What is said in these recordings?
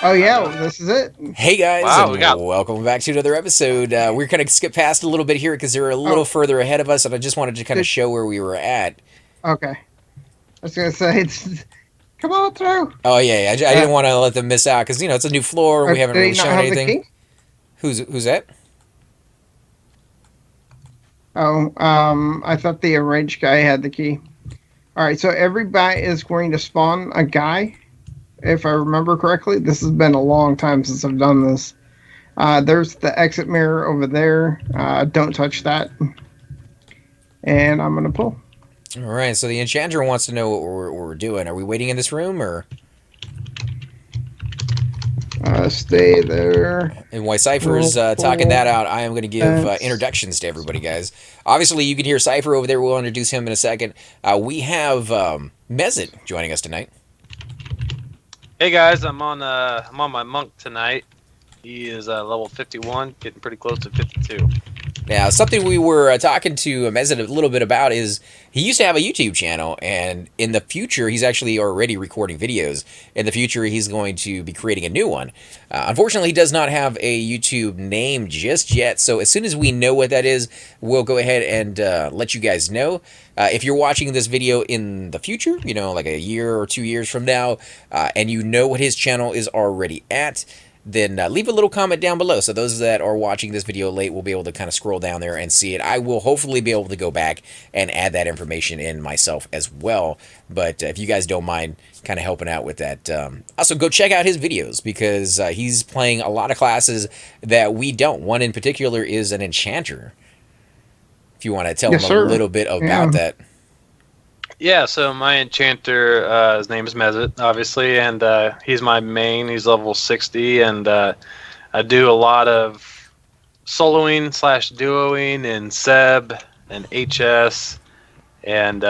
Oh yeah, this is it. Hey guys, Wow, and welcome back to another episode. We're going to skip past a little bit here because they're a little Oh, further ahead of us, and I just wanted to kind of did, show where we were at. okay. I was gonna say, come on through. Oh yeah, I didn't want to let them miss out because it's a new floor and we haven't Did he really not shown have the anything. key? Who's that? Oh, I thought the arranged guy had the key. All right, so everybody is going to spawn a guy, if I remember correctly. This has been a long time since I've done this. There's the exit mirror over there. Don't touch that. And I'm gonna pull. All right, so the enchanter wants to know what we're doing. Are we waiting in this room or? Stay there. And while Cypher's talking that out, I am going to give introductions to everybody, guys. Obviously, you can hear Cypher over there. We'll introduce him in a second. We have Mezit joining us tonight. Hey guys, I'm on my monk tonight. He is level 51, getting pretty close to 52. Now, something we were talking to Mezit a little bit about is he used to have a YouTube channel, and in the future, he's actually already recording videos. In the future, he's going to be creating a new one. Unfortunately, he does not have a YouTube name just yet, so as soon as we know what that is, we'll go ahead and let you guys know. If you're watching this video in the future, like a year or 2 years from now, and you know what his channel is already at, then leave a little comment down below. So those that are watching this video late will be able to kind of scroll down there and see it. I will hopefully be able to go back and add that information in myself as well. But if you guys don't mind kind of helping out with that, also go check out his videos because he's playing a lot of classes that we don't. One in particular is an enchanter. If you want to tell him a little bit about that. Yeah, so my enchanter, his name is Mezit, obviously, and he's my main. He's level 60, and I do a lot of soloing / duoing in Seb and HS, and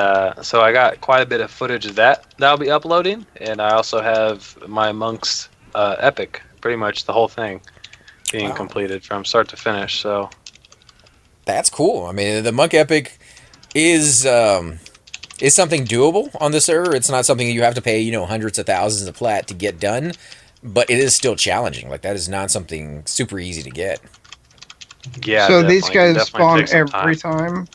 so I got quite a bit of footage of that I'll be uploading, and I also have my Monk's Epic, pretty much the whole thing being completed from start to finish. So that's cool. I mean, the Monk Epic is something doable on the server. It's not something you have to pay, hundreds of thousands of plat to get done, but it is still challenging. Like, that is not something super easy to get. Yeah. So these guys spawn every time,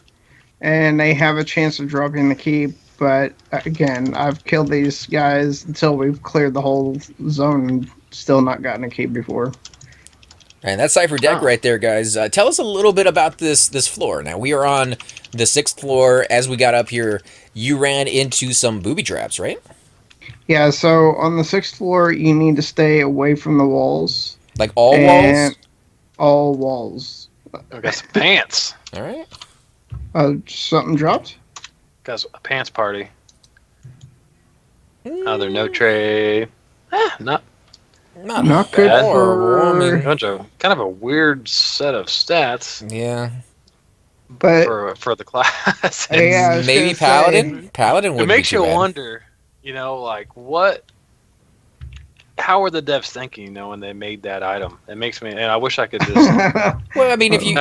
and they have a chance of dropping the key. But again, I've killed these guys until we've cleared the whole zone and still not gotten a key before. And that's Cypher Deck right there, guys. Tell us a little bit about this floor. Now, we are on the 6th floor. As we got up here, you ran into some booby traps, right? Yeah, so on the 6th floor, you need to stay away from the walls. Like all walls? All walls. I got some pants. All right. Something dropped? Got a pants party. Other no trade. Not good for. Kind of a weird set of stats. Yeah. But for the class. Yeah, maybe Paladin. Paladin would. It makes you wonder, like what. How were the devs thinking, when they made that item? It makes me, and I wish I could just. Well, I mean, if you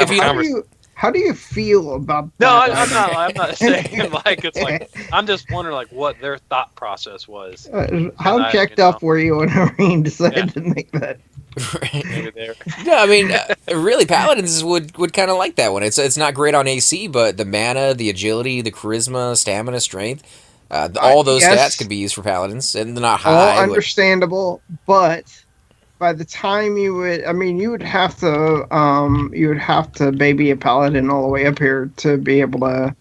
how do you feel about that? No, I'm not saying like it's like I'm just wondering like what their thought process was. How jacked up were you when Irene decided to make that? No, I mean, really, Paladins would kind of like that one. It's not great on AC, but the mana, the agility, the charisma, stamina, strength, all those stats could be used for Paladins, and they're not high. All understandable, but by the time you would have to baby a Paladin all the way up here to be able to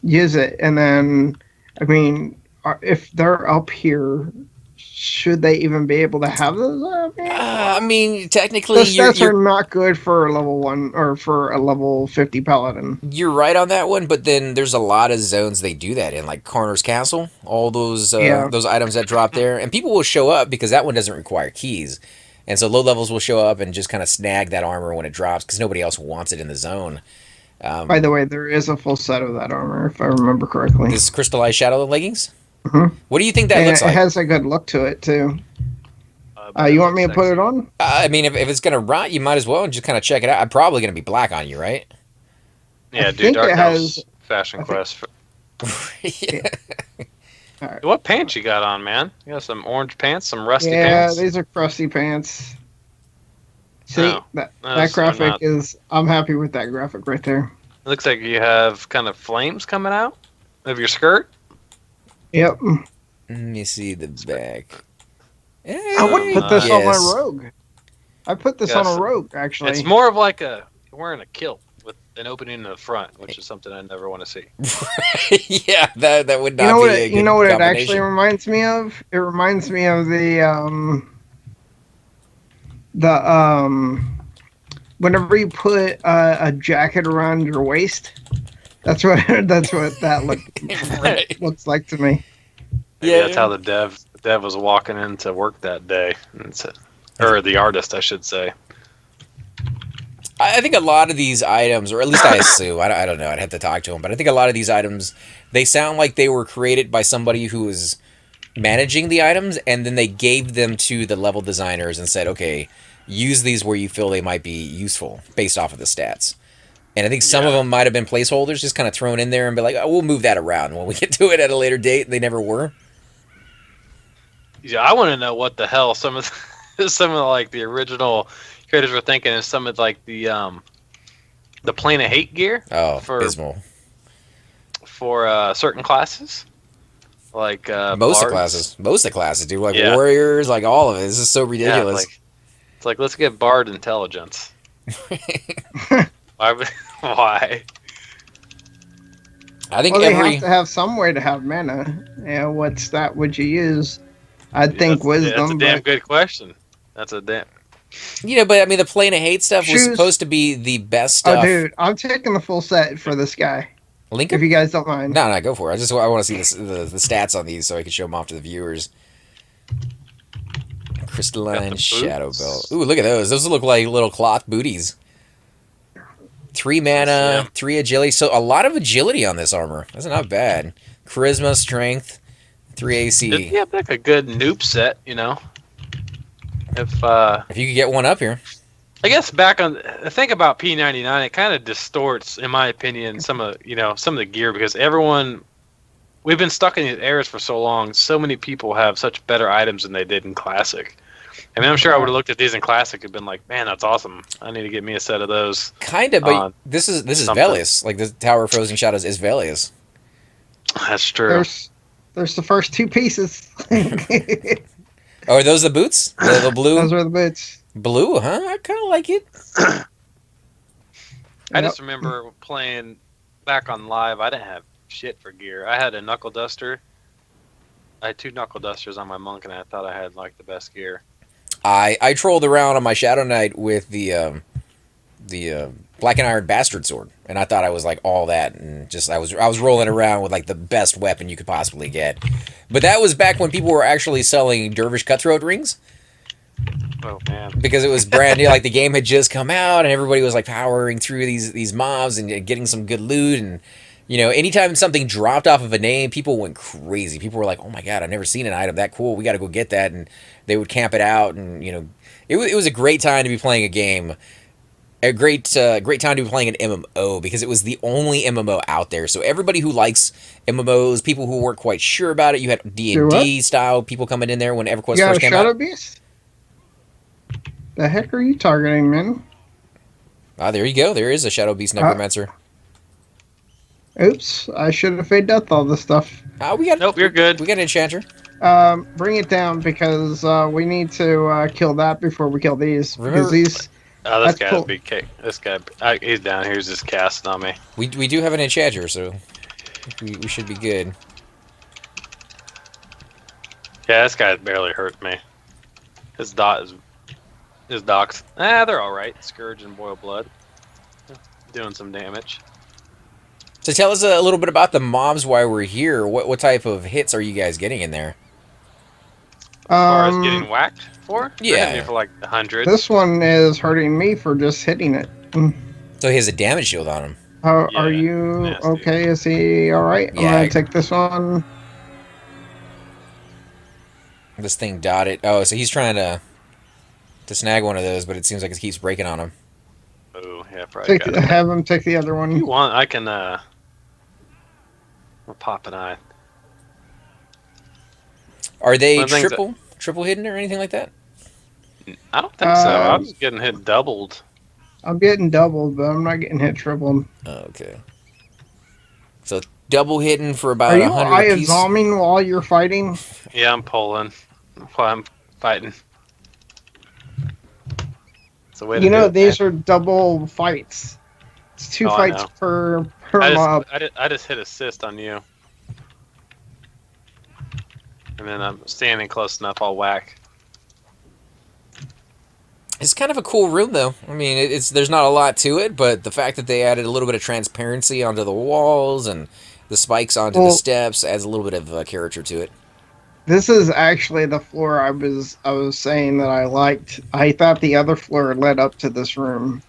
use it, and then if they're up here, should they even be able to have those? Technically, those stats are not good for a level 1 or for a level 50 Paladin. You're right on that one, but then there's a lot of zones they do that in, like Corner's Castle, all those items that drop there, and people will show up because that one doesn't require keys, and so low levels will show up and just kind of snag that armor when it drops because nobody else wants it in the zone. By the way, there is a full set of that armor, if I remember correctly. This Crystallized Shadow leggings? Mm-hmm. What do you think that looks like? It has a good look to it, too. You want me to put it on? If it's going to rot, you might as well just kind of check it out. I'm probably going to be black on you, right? Yeah, dude, Dark Elves Fashion Quest. I All right. What pants you got on, man? You got some orange pants, some rusty Yeah, pants? these are crusty pants. See, No, that those are graphic not. is, I'm happy with that graphic right there. It looks like you have kind of flames coming out of your skirt. Yep. Let me see the back. I would put this on my Yes. rogue. I put this Yes. on a rogue, actually. It's more of like you're wearing a kilt with an opening in the front, which is something I never want to see. Yeah, that would You not know be what? a You good know what it combination. actually reminds me of? It reminds me of the whenever you put a jacket around your waist. That's what Right. looks like to me. Maybe Yeah. that's how the dev was walking into work that day, or the artist, I should say. I think a lot of these items, or at least I assume, I don't know, I'd have to talk to him, but I think a lot of these items, they sound like they were created by somebody who was managing the items, and then they gave them to the level designers and said, okay, use these where you feel they might be useful based off of the stats. And I think some of Yeah. them might have been placeholders, just kind of thrown in there and be like, oh, we'll move that around when we get to it at a later date. They never were. Yeah, I want to know what the hell some of like the original creators were thinking, and some of like the Plane of Hate gear Oh, for abysmal. certain classes, like Most of bards. the classes, dude. Like Yeah. warriors, like all of it. This is so Yeah, ridiculous. it's like let's get bard intelligence. Why? Why? I think Well, they every have to have some way to have mana. Yeah, what stat would you use? I'd think That's a wisdom, damn but good question. That's a damn. but I mean, the Plane of Hate stuff was Shoes. supposed to be the best oh, stuff. dude, I'm taking the full set for this guy. Lincoln? If you guys don't mind. No, go for it. I want to see the stats on these so I can show them off to the viewers. Crystalline Got the Shadow boots. Belt. Ooh, look at those. Those look like little cloth booties. 3 mana, Yeah. 3 agility. So a lot of agility on this armor. That's not bad. Charisma, strength, 3 AC. Yeah, like a good noob set, you know. If If you could get one up here. I guess back on the thing about P99, it kind of distorts, in my opinion, some of the gear, because we've been stuck in these eras for so long. So many people have such better items than they did in Classic. I mean, I'm sure I would have looked at these in Classic and been like, man, that's awesome. I need to get me a set of those. Kind of, but this is something. Velius. Like the Tower of Frozen Shadows is Velius. That's true. There's the first two pieces. Oh, are those the boots? The blue? Those are the boots. Blue, huh? I kind of like it. I just remember playing back on live. I didn't have shit for gear. I had a knuckle duster. I had 2 knuckle dusters on my monk, and I thought I had like the best gear. I trolled around on my Shadow Knight with the Black and Iron Bastard Sword, and I thought I was like all that, and just I was rolling around with like the best weapon you could possibly get. But that was back when people were actually selling Dervish Cutthroat rings, Oh man. because it was brand new. Like the game had just come out, and everybody was like powering through these mobs and getting some good loot. And anytime something dropped off of a name, people went crazy. People were like, "Oh my god, I've never seen an item that cool. We got to go get that." And they would camp it out, and it was a great time to be playing a game. A great time to be playing an MMO, because it was the only MMO out there. So everybody who likes MMOs, people who weren't quite sure about it, you had D&D style people coming in there when EverQuest You got first a came Shadow out. Beast? The heck are you targeting, man? Ah, there you go. There is a Shadow Beast Necromancer. Oops, I should have fade death all this stuff. We got Nope, you're good. We got an enchanter. Bring it down, because we need to kill that before we kill these. Remember- Because these. Oh, this That's guy's cool. big kick. This guy, he's down here. He's just casting on me. We do have an enchanter, so we should be good. Yeah, this guy barely hurt me. His docs. They're all right. Scourge and Boil Blood, doing some damage. So tell us a little bit about the mobs while we're here. What type of hits are you guys getting in there? As far as getting whacked for, Yeah. They're hitting me for like 100. This one is hurting me for just hitting it. So he has a damage shield on him. Are Yeah, you nasty. okay? Is he alright? I'm Yeah. gonna take this one. This thing dotted. Oh, so he's trying to snag one of those, but it seems like it keeps breaking on him. Oh yeah, probably. Have him take the other You one. want? I can. I'll pop an eye. Are they One of the things triple hidden or anything like that? I don't think so. I Uh, was getting hit doubled. I'm getting doubled, but I'm not getting hit tripled. Okay. So double hidden for Are about you 100 apiece. zombing while you're fighting? Yeah, I'm pulling while I'm fighting. It's a way to You do know, it, these man. are double fights. It's 2 I fights know. per I mob. just hit assist on you. And then I'm standing close enough, I'll whack. It's kind of a cool room, though. I mean, there's not a lot to it, but the fact that they added a little bit of transparency onto the walls and the spikes onto the Well, steps adds a little bit of character to it. this is actually the floor I was saying that I liked. I thought the other floor led up to this room.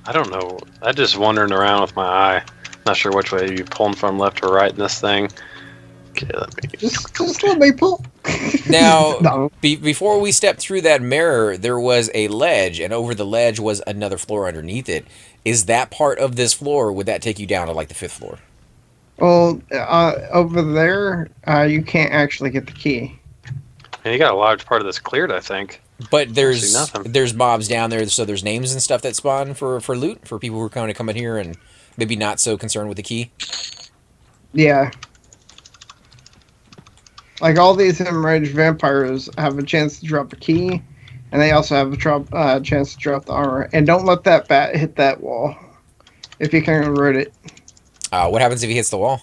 I don't know. I'm just wandering around with my eye. Not sure which way you pulling from, left or right in this thing. Okay, let me... Just let me pull. Now, No. before we stepped through that mirror, there was a ledge, and over the ledge was another floor underneath it. Is that part of this floor? Would that take you down to like the 5th floor? Well, over there, you can't actually get the key. And you got a large part of this cleared, I think. But See there's nothing. mobs down there, so there's names and stuff that spawn for loot for people who are kind of coming here and maybe not so concerned with the key. Yeah. Like all these enraged vampires have a chance to drop a key, and they also have a chance to drop the armor. And don't let that bat hit that wall if you can root it. What happens if he hits the wall?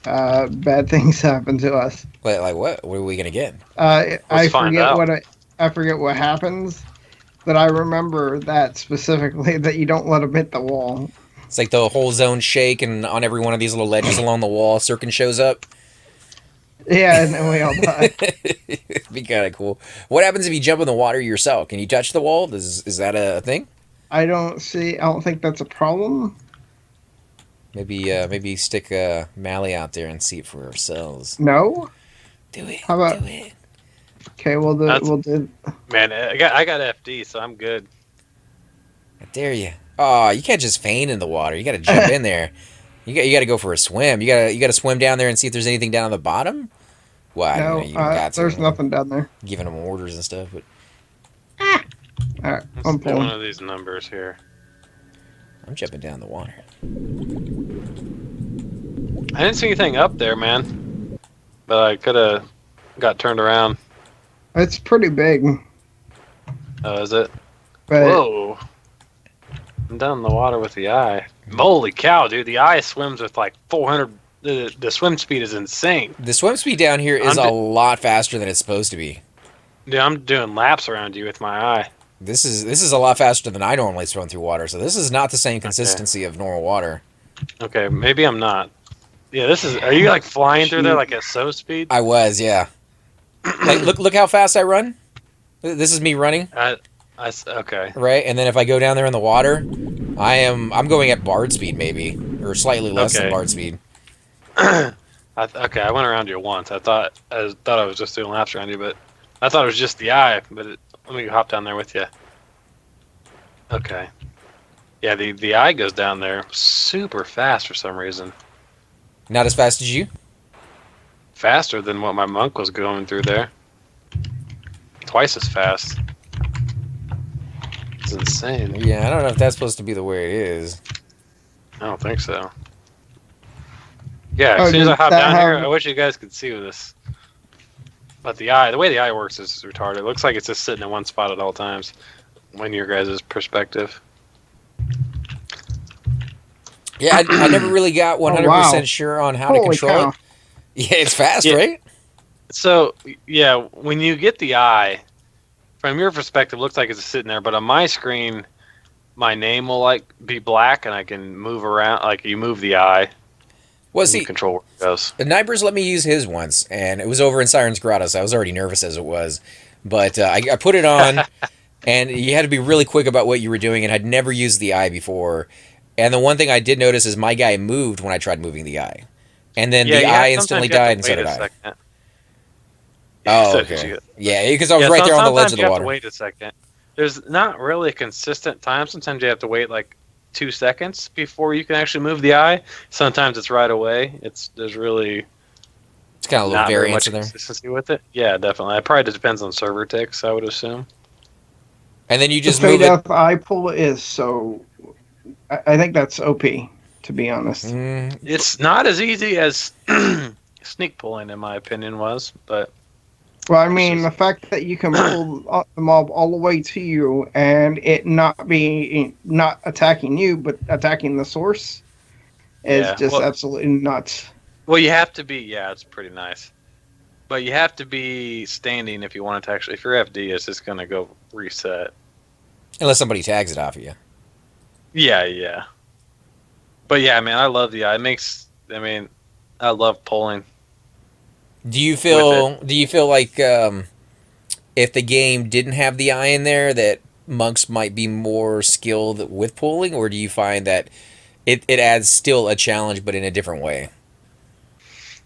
Bad things happen to us. Like what? What are we gonna get? I find forget out. I forget what happens, but I remember that specifically that you don't let them hit the wall. It's like the whole zone shake, and on every one of these little ledges along the wall, Sirkin shows up. Yeah, and then we all die. It'd be kind of cool. What happens if you jump in the water yourself? Can you touch the wall? Is that a thing? I don't think that's a problem. Maybe stick Mally out there and see it for ourselves. No. Do it. How about? Do it. Okay, we'll do. Man, I got FD, so I'm good. I dare you. Oh, you can't just feign in the water. You got to jump in there. You got to go for a swim. You got to swim down there and see if there's anything down on the bottom. Well, I don't know. No, You got to. there's nothing down there. Giving them orders and stuff, but All right, Let's I'm do one pulling. of these numbers here. I'm jumping down the water. I didn't see anything up there, man. But I could have got turned around. It's pretty big, Oh, is it? but Whoa. I'm down in the water with the eye. Holy cow, dude. The eye swims with like 400. The swim speed is insane. The swim speed down here is I'm a lot faster than it's supposed to be. Dude, I'm doing laps around you with my eye. This is a lot faster than I normally swim through water, so this is not the same consistency of normal water. Okay, maybe I'm not. Yeah, this is. Are you like flying through there like at so speed? I was, yeah. Like look how fast I run. This is me running, Okay. right? And then if I go down there in the water, I'm going at Bard speed maybe, or slightly less than Okay. Bard speed. Okay, I went around you once. I thought I was just doing laps around you, but I thought it was just the eye. But let me hop down there with you. Okay. Yeah, the eye goes down there super fast for some reason. Not as fast as you. Faster than what my monk was going through there. Twice as fast. It's insane. Yeah, I don't know if that's supposed to be the way it is. I don't think so. Yeah, Oh, as soon as I does hop that down here, have- I wish you guys could see this. But the way the eye works is retarded. It looks like it's just sitting in one spot at all times. When your guys' perspective. Yeah, I never really got 100% wow. sure on how to Holy control cow. it. Yeah, it's fast, Yeah. right? So, yeah, when you get the eye, from your perspective, it looks like it's sitting there. But on my screen, my name will like be black, and I can move around. Like you move the eye, Well, and see, you control where it goes. Nibers let me use his once, and it was over in Siren's Grotto, so I was already nervous as it was. But I put it on, and you had to be really quick about what you were doing, and I'd never used the eye before. And the one thing I did notice is my guy moved when I tried moving the eye. And then the eye instantly died, and so did I. Oh, okay. Yeah, because I was right there on the ledge of the you have water. to wait a second. There's not really a consistent time. Sometimes you have to wait like 2 seconds before you can actually move the eye. Sometimes it's right away. There's really It's kind of a little not very variance much in there. consistency with it. Yeah, definitely. It probably just depends on server ticks, I would assume. And then you The just fade move it. death eye pull is so. I think that's OP, to be honest. It's not as easy as sneak pulling, in my opinion, was, but Well, I it's mean, just the fact that you can pull the mob all the way to you and it not attacking you, but attacking the source is yeah. just absolutely nuts. Well, you have to be. Yeah, it's pretty nice, but you have to be standing if you want it to actually. If you're FD, it's just gonna go reset. Unless somebody tags it off of you. Yeah, yeah. But yeah, man, I love the eye. It makes. I mean, I love pulling. Do you With feel? Do you feel like if the game didn't have the eye in there, that monks might be more skilled with pulling, or do you find that it adds still a challenge, but in a different way?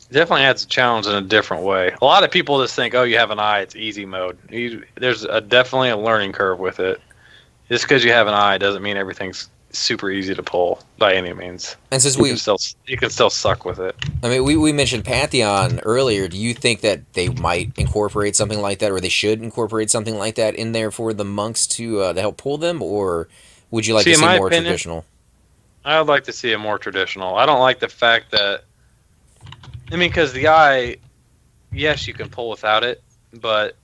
Definitely adds a challenge in a different way. A lot of people just think, oh, you have an eye, it's easy mode. There's definitely a learning curve with it. Just because you have an eye doesn't mean everything's super easy to pull by any means. And since You can still suck with it. I mean, we mentioned Pantheon earlier. Do you think that they might incorporate something like that, or they should incorporate something like that in there for the monks to help pull them, or would you like See, to in see my more opinion, traditional? I would like to see it more traditional. I don't like the fact that, I mean, because the eye, yes, you can pull without it, but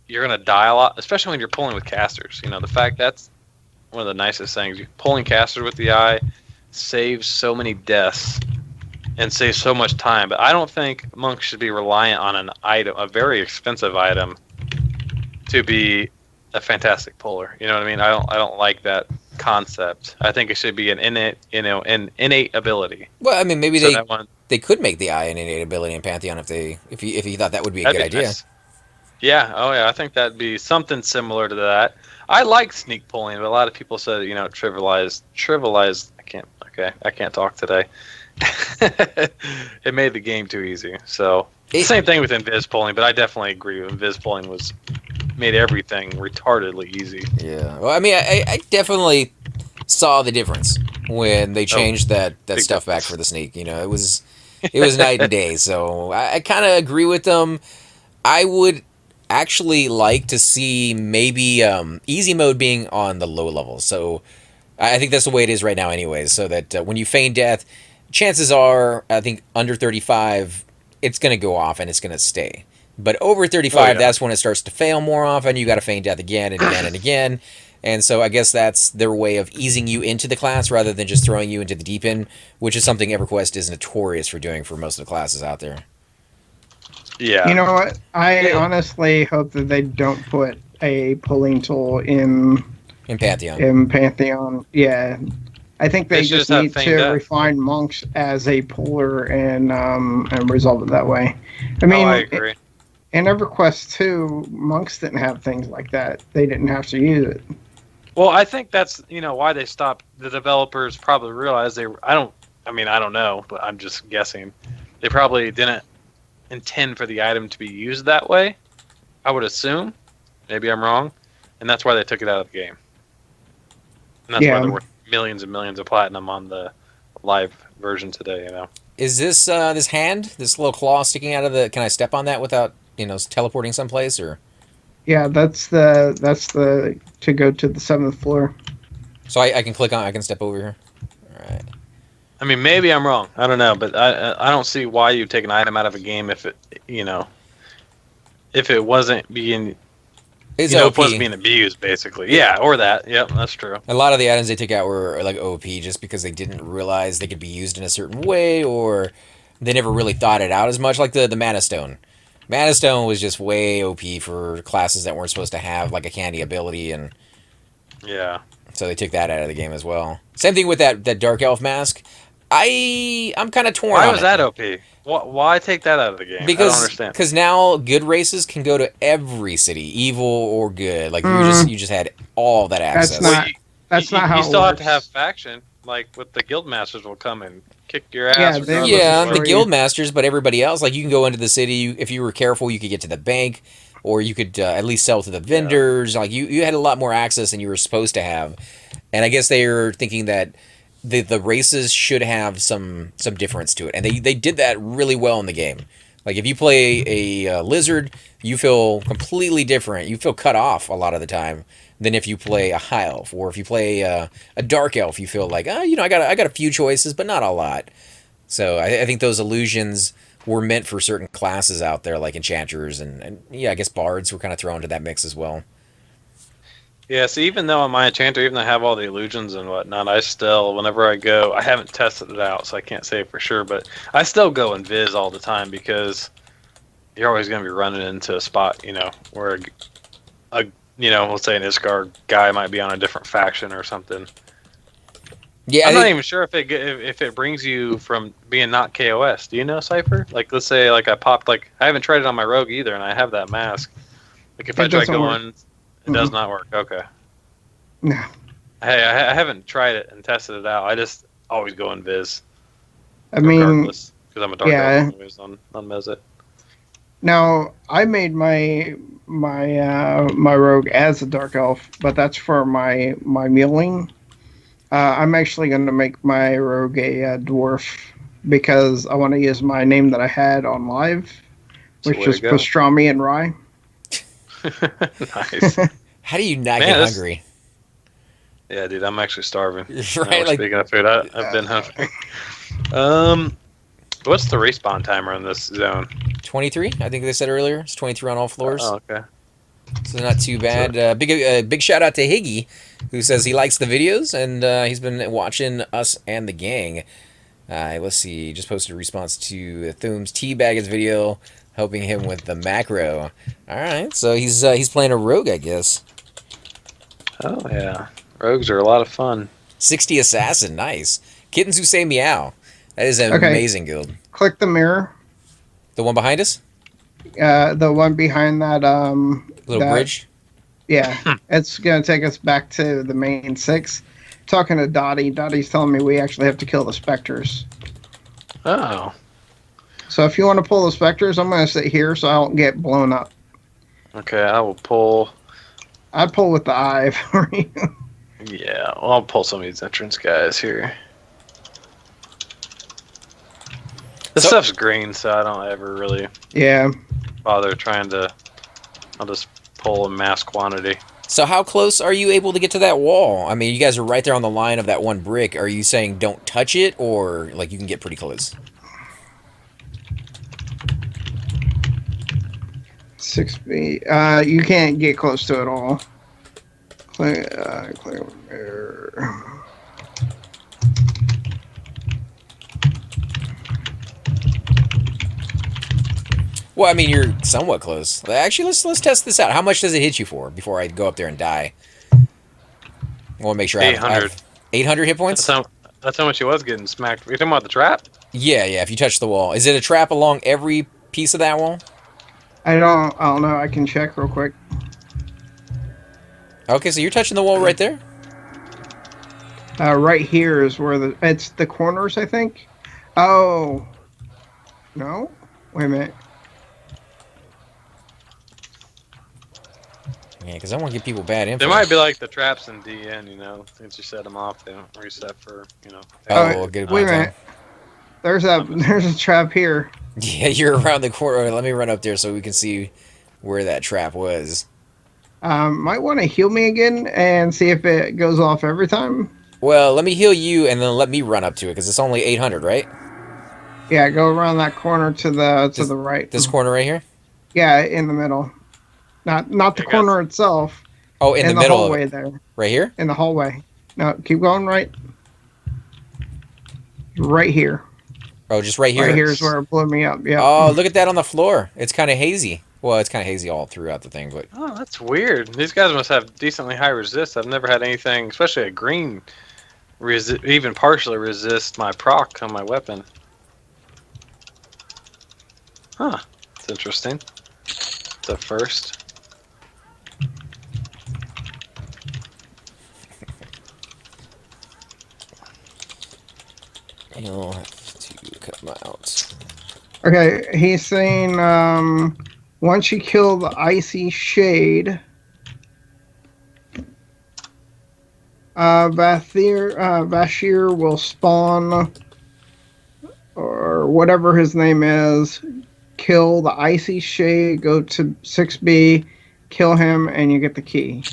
you're gonna die a lot, especially when you're pulling with casters. You know, the fact that's one of the nicest things. Pulling casters with the eye saves so many deaths and saves so much time. But I don't think monks should be reliant on an item, a very expensive item, to be a fantastic puller. You know what I mean? I don't like that concept. I think it should be an innate ability. Well, I mean, maybe So that one, they could make the eye an innate ability in Pantheon if you thought that would be a that'd good be idea. nice. Yeah, oh yeah, I think that'd be something similar to that. I like sneak pulling, but a lot of people said, trivialized. I can't talk today. It made the game too easy. So same thing with invis pulling, but I definitely agree. Invis pulling made everything retardedly easy. Yeah. Well, I mean, I definitely saw the difference when they changed that stuff back for the sneak. You know, it was night and day. So I kind of agree with them. I would actually like to see maybe easy mode being on the low levels. So I think that's the way it is right now anyways. So that when you feign death, chances are, I think under 35, it's going to go off and it's going to stay. But over 35, that's when it starts to fail more often. You got to feign death again and again and again. And so I guess that's their way of easing you into the class rather than just throwing you into the deep end, which is something Everquest is notorious for doing for most of the classes out there. Yeah. You know what? I honestly hope that they don't put a pulling tool in Pantheon. In Pantheon, yeah. I think they just need to refine monks as a puller and resolve it that way. I mean, I agree. In EverQuest 2, monks didn't have things like that. They didn't have to use it. Well, I think that's why they stopped. The developers probably realized I don't know, but I'm just guessing. They probably didn't intend for the item to be used that way. I would assume. Maybe I'm wrong, and that's why they took it out of the game. And that's why there were millions and millions of platinum on the live version today. Is this this hand, this little claw sticking out of the? Can I step on that without teleporting someplace or? Yeah, that's the to go to the 7th floor. So I can click on. I can step over here. All right. I mean, maybe I'm wrong. I don't know, but I don't see why you take an item out of a game if it wasn't being it wasn't being abused, basically. Yeah, or that. Yep, that's true. A lot of the items they took out were like OP just because they didn't realize they could be used in a certain way, or they never really thought it out as much. Like the Mana Stone. Mana Stone was just way OP for classes that weren't supposed to have like a candy ability, and yeah, so they took that out of the game as well. Same thing with that Dark Elf mask. I'm kind of torn. Why was that OP? Why take that out of the game? Because, I don't understand. Because now good races can go to every city, evil or good. Like you just had all that access. That's not how you still it have works. to have faction. Like with the guild masters will come and kick your ass. Yeah, the guild masters, but everybody else, like you can go into the city. If you were careful, you could get to the bank, or you could at least sell to the vendors. Like you had a lot more access than you were supposed to have. And I guess they were thinking that the races should have some difference to it, and they did that really well in the game. Like if you play a lizard, you feel completely different. You feel cut off a lot of the time than if you play a high elf, or if you play a dark elf. You feel like, I got a few choices, but not a lot. So I think those illusions were meant for certain classes out there, like enchanters and yeah, I guess bards were kind of thrown into that mix as well. Yeah, so even though I'm my enchanter, even though I have all the illusions and whatnot, I still, whenever I go, I haven't tested it out, so I can't say for sure, but I still go and viz all the time because you're always going to be running into a spot, where let's say an Isgard guy might be on a different faction or something. Yeah, I'm not even sure if it brings you from being not KOS. Do you know, Cypher? Like, let's say, like, I haven't tried it on my rogue either, and I have that mask. Like, if I try going... It does not work. Okay. No. Hey, I haven't tried it and tested it out. I just always go in Viz. I mean, because I'm a dark elf anyways on Mezit. Now I made my rogue as a dark elf, but that's for my mealing. I'm actually going to make my rogue a dwarf because I want to use my name that I had on live, which is Pastrami and Rye. Nice. How do you not get hungry? Yeah, dude, I'm actually starving. Right, speaking of food, I've been hungry. What's the respawn timer on this zone? 23. I think they said earlier. It's 23 on all floors. Oh, okay. So not too bad. Big shout out to Higgy, who says he likes the videos and he's been watching us and the gang. Let's see. Just posted a response to Thume's Teabag's video, helping him with the macro. All right, so he's playing a rogue, I guess. Oh yeah, rogues are a lot of fun. 60 assassin, nice. Kittens who say meow. That is an amazing guild. Click the mirror. The one behind us. The one behind that little bridge. Yeah, it's gonna take us back to the main 6. Talking to Dottie. Dottie's telling me we actually have to kill the specters. Oh. So if you want to pull the specters, I'm going to sit here so I don't get blown up. Okay, I will pull. I'd pull with the eye for you. Yeah, well, I'll pull some of these entrance guys here. This stuff's green, so I don't ever really bother trying to... I'll just pull in mass quantity. So how close are you able to get to that wall? I mean, you guys are right there on the line of that one brick. Are you saying don't touch it, or like you can get pretty close? 6 feet. You can't get close to it all. Clear mirror. Well, I mean, you're somewhat close. Actually, let's test this out. How much does it hit you for before I go up there and die? I want to make sure 800. I have 800 hit points? That's how much he was getting smacked. You're talking about the trap? Yeah, if you touch the wall. Is it a trap along every piece of that wall? I don't know. I can check real quick. Okay, so you're touching the wall right there? Right here is where it's the corners, I think. Oh. No? Wait a minute. Yeah, because I want to give people bad info. They might be like the traps in DN, since you set them off, they don't reset for, good. Wait a minute. There's a trap here. Yeah, you're around the corner. Let me run up there so we can see where that trap was. Might want to heal me again and see if it goes off every time. Well, let me heal you and then let me run up to it because it's only 800, right? Yeah, go around that corner to the right. This corner right here? Yeah, in the middle. Not the corner itself. Oh, in the middle hallway there. Right here? In the hallway. No, keep going right. Right here. Oh, just right here? Right here is where it blew me up, yeah. Oh, look at that on the floor. It's kind of hazy. Well, it's kind of hazy all throughout the thing, but... Oh, that's weird. These guys must have decently high resist. I've never had anything, especially a green, even partially resist my proc on my weapon. Huh. That's interesting. It's a first. You'll have to come out. Okay, he's saying once you kill the icy shade, Bashir will spawn, or whatever his name is, kill the icy shade, go to 6B, kill him, and you get the key.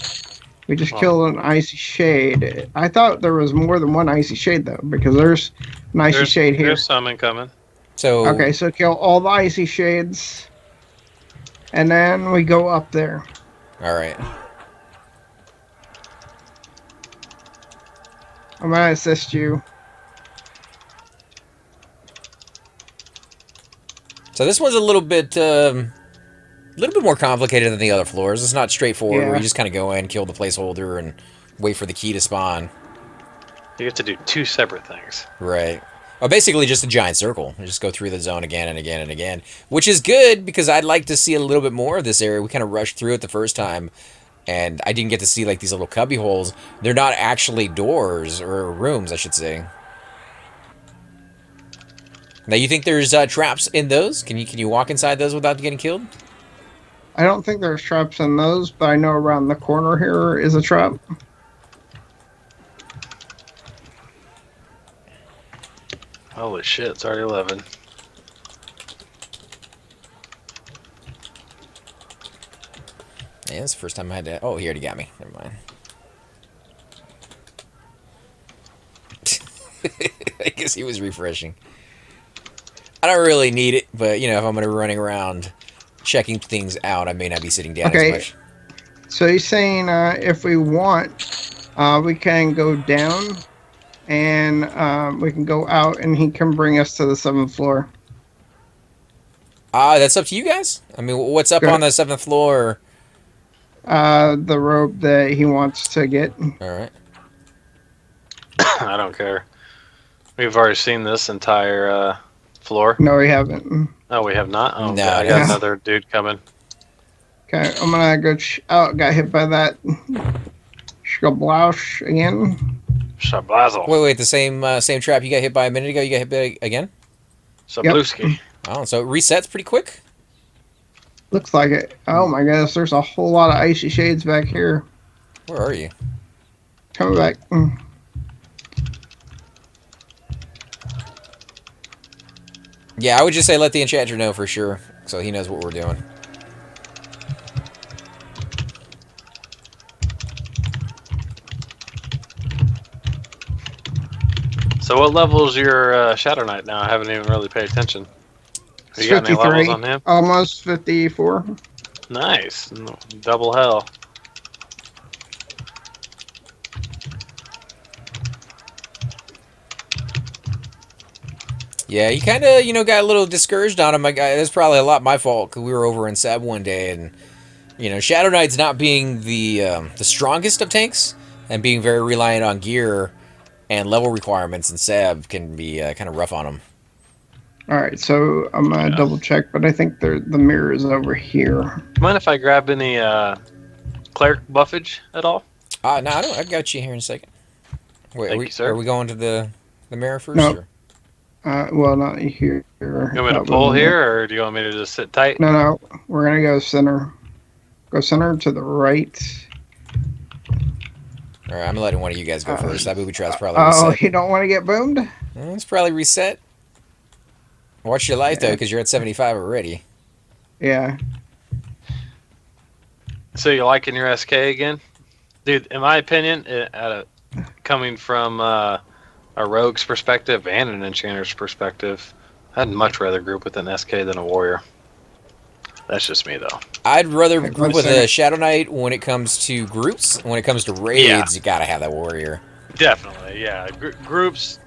We just killed an icy shade. I thought there was more than one icy shade though, because there's an icy shade here. There's some incoming. So Okay, so kill all the icy shades, and then we go up there. all right. I'm gonna assist you. So this one's a little bit more complicated than the other floors. It's not straightforward where Yeah. you just kind of go in, kill the placeholder, and wait for the key to spawn. You have to do 2 separate things. Right. Well, basically just a giant circle. You just go through the zone again and again and again, which is good because I'd like to see a little bit more of this area. We kind of rushed through it the first time, and I didn't get to see like these little cubby holes. They're not actually doors or rooms, I should say. Now, you think there's traps in those? Can you walk inside those without getting killed? I don't think there's traps in those, but I know around the corner here is a trap. Holy shit, it's already 11. Yeah, that's the first time I had to... Oh, he already got me. Never mind. I guess he was refreshing. I don't really need it, but, you know, if I'm going to be running around checking things out, I may not be sitting down as much. So he's saying if we want, we can go down, and we can go out, and he can bring us to the 7th floor. That's up to you guys. I mean, what's up on the 7th floor? The rope that he wants to get. All right. I don't care. We've already seen this entire floor. No, we haven't. Oh, we have not? Oh, No, God, I no. got another dude coming. Okay, I'm gonna go out. Got hit by that Shablash again. Shablazzle. Wait, the same trap you got hit by a minute ago, you got hit by again? Sabluski. Oh, so it resets pretty quick? Looks like it. Oh my goodness, there's a whole lot of icy shades back here. Where are you? Coming back. Yeah, I would just say let the enchanter know for sure, so he knows what we're doing. So what level is your Shadow Knight now? I haven't even really paid attention. Have you got any 53. levels on him? Almost 54. Nice. Double hell. Yeah, he kind of, got a little discouraged on him. That's probably a lot my fault, because we were over in Sab one day, and, Shadow Knight's not being the strongest of tanks, and being very reliant on gear and level requirements in Sab can be kind of rough on him. Alright, so I'm gonna double check, but I think the mirror is over here. Mind if I grab any Cleric buffage at all? No, I got you here in a second. Wait, Thank you, sir. Are we going to the mirror first? No. Or? Well, not here. You want me to pull here, or do you want me to just sit tight? No, we're gonna go center. Go center to the right. All right, I'm letting one of you guys go first. That booby trap's probably Oh, reset. you don't want to get boomed? It's probably reset. Watch your life, though, because you're at 75 already. Yeah. So you liking your SK again? Dude, in my opinion, coming from a rogue's perspective and an enchanter's perspective, I'd much rather group with an SK than a warrior. That's just me, though. I'd rather Like, group one with a second. Shadow Knight when it comes to groups. When it comes to raids, you gotta have that warrior. Definitely, yeah. Groups.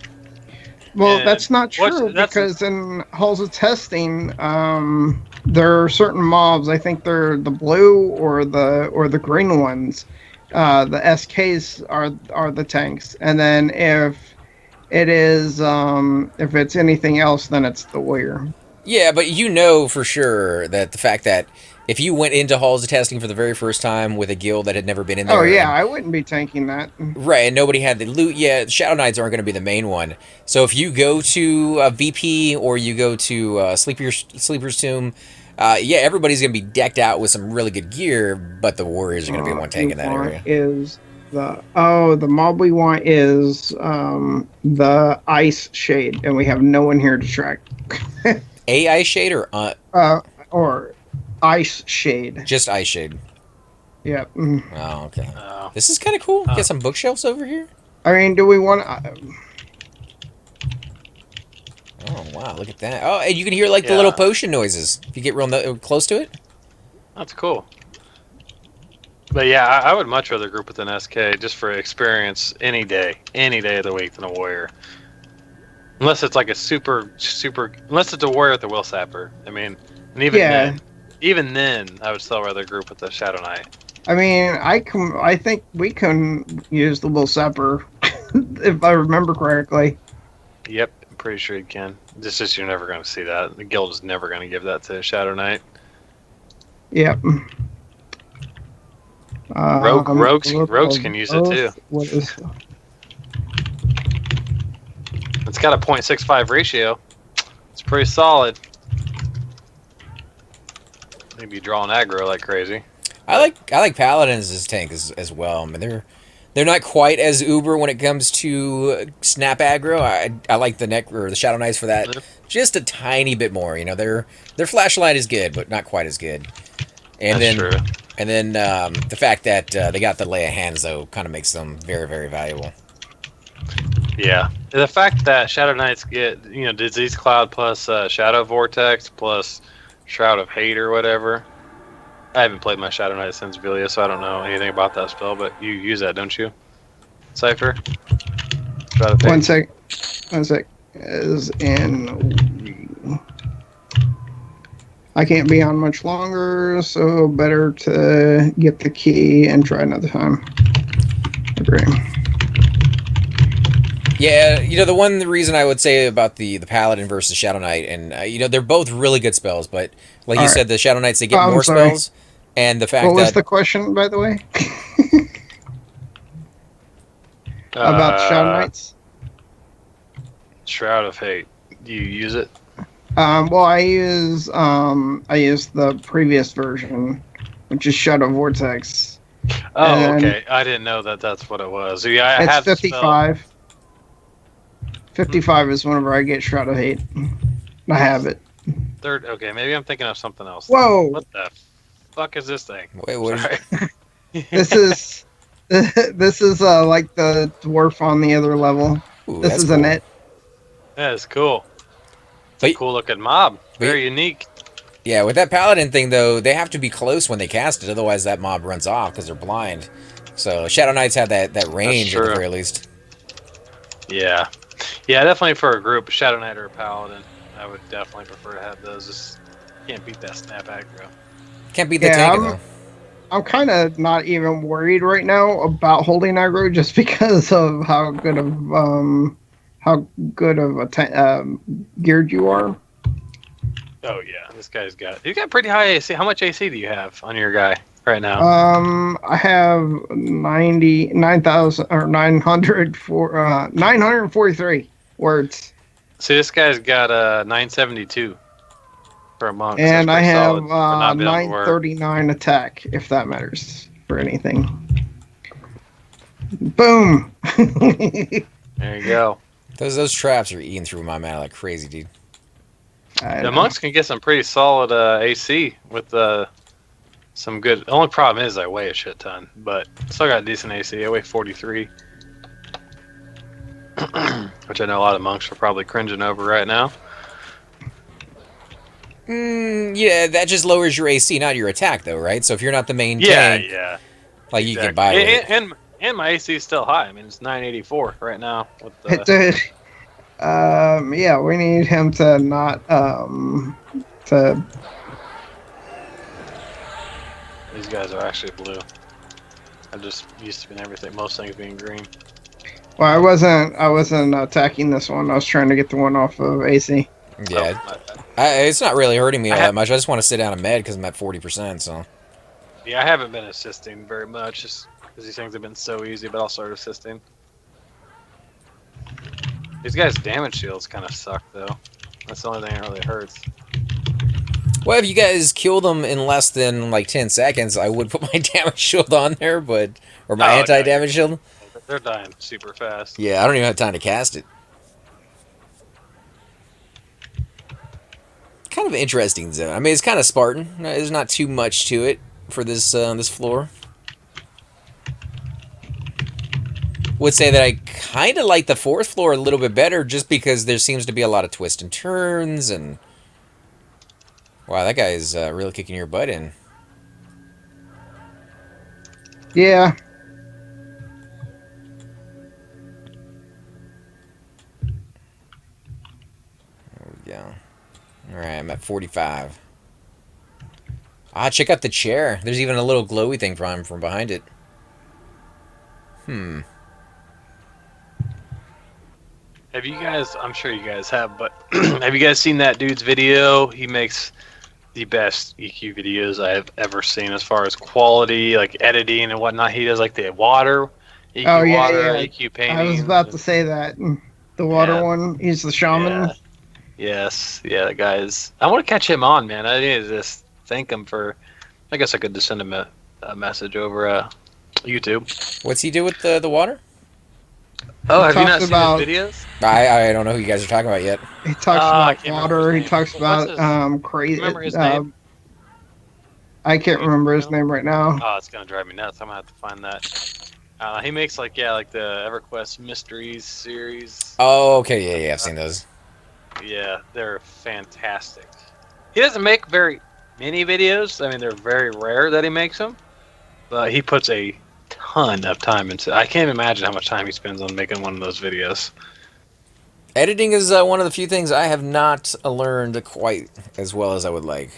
Well, And that's not true because in halls of testing, there are certain mobs. I think they're the blue or the green ones. The SKs are the tanks, and then if it is if it's anything else, then it's the warrior. Yeah, but you know for sure that the fact that if you went into halls of testing for the very first time with a guild that had never been in there... Oh yeah, I wouldn't be tanking that. Right, and nobody had the loot yet. Shadow Knights aren't going to be the main one. So if you go to VP or you go to Sleeper's Tomb, yeah, everybody's going to be decked out with some really good gear, but the warriors are going to be the one tanking that area. Is the mob we want is the ice shade, and we have no one here to track. A ice shade or ice shade. just ice shade? Yep. Oh, okay. Oh. This is kind of cool. Oh. Get some bookshelves over here. I mean, do we want? Oh wow, look at that. Oh, and you can hear like the little potion noises if you get real close to it. That's cool. But yeah, I would much rather group with an SK just for experience any day of the week than a warrior. Unless it's like a super, unless it's a warrior with a will sapper. I mean, and even then, I would still rather group with the Shadow Knight. I mean, I think we can use the will sapper, if I remember correctly. Yep, I'm pretty sure you can. It's just you're never going to see that. The guild is never going to give that to Shadow Knight. Yep. Rogues can use it too. What is? It's got a 0.65 ratio. It's pretty solid. Maybe drawing aggro like crazy. I like paladins as tank as well. I mean, they're not quite as uber when it comes to snap aggro. I like the the Shadow Knights for that just a tiny bit more. You know, their flashlight is good, but not quite as good. And That's true. And then the fact that they got the lay of hands though kind of makes them very, very valuable. Yeah, the fact that Shadow Knights get Disease Cloud plus Shadow Vortex plus Shroud of Hate or whatever. I haven't played my Shadow Knight since Velia, so I don't know anything about that spell. But you use that, don't you, Cypher? Shroud of Hate. One sec. Is in. I can't be on much longer, so better to get the key and try another time. Agree. Yeah, the reason I would say about the Paladin versus Shadow Knight, and they're both really good spells, but like you said, the Shadow Knights, they get more spells, and the fact what was the question, by the way? About Shadow Knights? Shroud of Hate. Do you use it? Well, I use the previous version, which is Shadow Vortex. Oh, okay. I didn't know that's what it was. Yeah, it's 55. 55 is whenever I get Shroud of Hate. I have it. Third. Okay, maybe I'm thinking of something else. Whoa! What the fuck is this thing? Wait, what? This is like the dwarf on the other level. Ooh, this is cool. a net. That is cool. It's a cool looking mob. Very unique. Yeah, with that Paladin thing, though, they have to be close when they cast it. Otherwise, that mob runs off because they're blind. So Shadow Knights have that range at the very least. Yeah. Yeah, definitely for a group, Shadow Knight or a Paladin. I would definitely prefer to have those. Just can't beat that snap aggro. Can't beat the tank, though. I'm kind of not even worried right now about holding aggro just because of how good of a geared you are. Oh yeah, he's got pretty high AC. How much AC do you have on your guy right now? I have 99,000 or 943 words. See, this guy's got 972 for a monk. And so I have solid for not being able to work. 939 attack, if that matters for anything. Boom. There you go. Those traps are eating through my mana like crazy, dude. The monks can get some pretty solid AC with some good. The only problem is I weigh a shit ton, but still got decent AC. I weigh 43, which I know a lot of monks are probably cringing over right now. Yeah, that just lowers your AC, not your attack, though, right? So if you're not the main tank, yeah, like exactly. You get by with it. And my AC is still high. I mean, it's 984 right now. With yeah, we need him to not to. These guys are actually blue. I'm just used to being everything, most things being green. Well, I wasn't attacking this one. I was trying to get the one off of AC. Yeah, it's not really hurting me all that much. I just want to sit down and med because I'm at 40%. So. Yeah, I haven't been assisting very much, just because these things have been so easy. But I'll start assisting. These guys' damage shields kind of suck, though. That's the only thing that really hurts. Well, if you guys kill them in less than like 10 seconds, I would put my damage shield on there, or my anti-damage shield. They're dying super fast. Yeah, I don't even have time to cast it. kind of an interesting zone. I mean, it's kind of Spartan. There's not too much to it for this this floor. Would say that I kind of like the 4th floor a little bit better, just because there seems to be a lot of twists and turns, and wow, that guy is really kicking your butt in. Yeah. There we go. All right, I'm at 45. Ah, check out the chair. There's even a little glowy thing from behind it. Have you guys? I'm sure you guys have, but have you guys seen that dude's video? He makes the best EQ videos I have ever seen as far as quality, like editing and whatnot. He does like the water, EQ Oh yeah, water, yeah. EQ painting. I was about to say that. The water Yeah. one. He's the shaman. Yeah. Yes, yeah, the guys. I want to catch him on, man. I need to just thank him for. I guess I could just send him a message over YouTube. What's he do with the water? Oh, have you talks not seen about- his videos? I don't know who you guys are talking about yet. He talks I about can't remember water. his He name. talks What's about his- crazy. remember his name? I can't remember his name right now. Oh, it's gonna drive me nuts. I'm gonna have to find that. He makes like the EverQuest Mysteries series. Oh, okay, yeah, I've seen those. Yeah, they're fantastic. He doesn't make very many videos. I mean, they're very rare that he makes them, but he puts a ton of time into. I can't imagine how much time he spends on making one of those videos. Editing is one of the few things I have not learned quite as well as I would like.